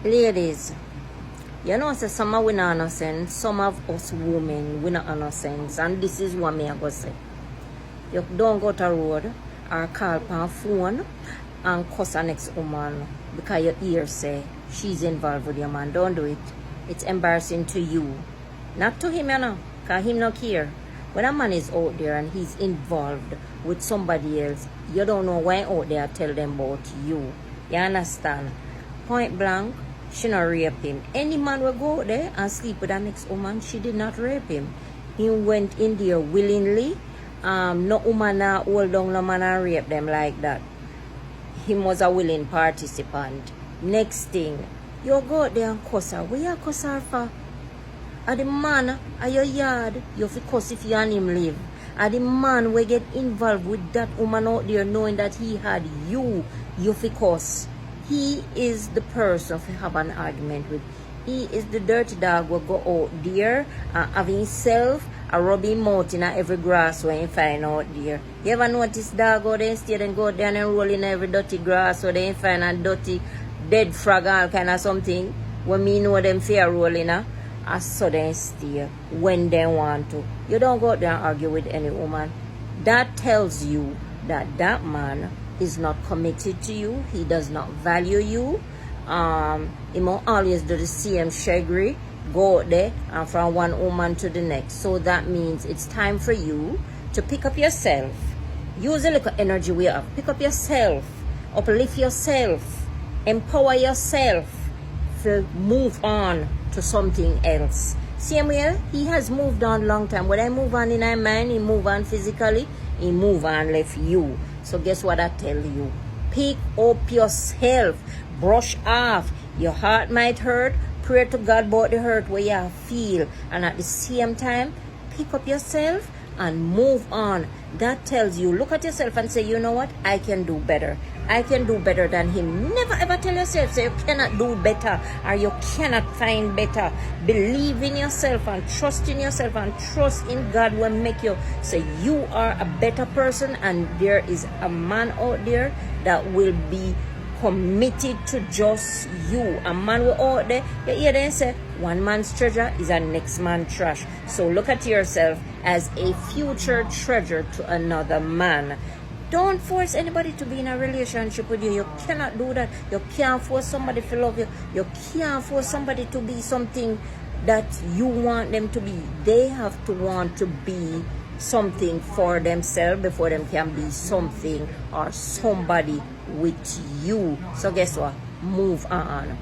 Ladies, you know, say some of we not innocent, some of us women we not innocent, and this is what me I go say. You don't go to road or call on phone and cuss an next woman because your ear say she's involved with your man. Don't do it. It's embarrassing to you. Not to him, you know, because him not care. When a man is out there and he's involved with somebody else, you don't know why out there tell them about you. You understand? Point blank, she not rape him. Any man will go out there and sleep with the next woman, she did not rape him. He went in there willingly. No woman hold down no man and rape them like that. He was a willing participant. Next thing, you go out there and cuss her. Where you cuss her for? Are the man at your yard, you have to cuss if you and him live. Are the man will get involved with that woman out there knowing that he had you have to cuss. He is the person to have an argument with. He is the dirty dog will go out there and have himself a rubbing mouth in every grass when you find out there. You ever notice dog go there instead and go there and roll in every dirty grass so they find a dirty dead frog all kind of something? When me know them fear rolling as so they stay when they want to. You don't go there and argue with any woman. That tells you that that man is not committed to you. He does not value you. He will always do the same shaggy, go out there and from one woman to the next. So that means it's time for you to pick up yourself. Use a little energy we have. Pick up yourself, uplift yourself, empower yourself to move on to something else. Same way, he has moved on long time. When I move on in my mind, he move on physically, he move on left you. So guess what I tell you? Pick up yourself. Brush off. Your heart might hurt. Pray to God about the hurt where you feel. And at the same time, pick up yourself and move on. That tells you, look at yourself and say, you know what? I can do better. I can do better than him. Never ever tell yourself, say you cannot do better or you cannot find better. Believe in yourself and trust in yourself and trust in God will make you say you are a better person, and there is a man out there that will be committed to just you. A man will out there, you hear them say, one man's treasure is a next man's trash. So look at yourself as a future treasure to another man. Don't force anybody to be in a relationship with you. You cannot do that. You can't force somebody to love you. You can't force somebody to be something that you want them to be. They have to want to be something for themselves before they can be something or somebody with you. So guess what? Move on.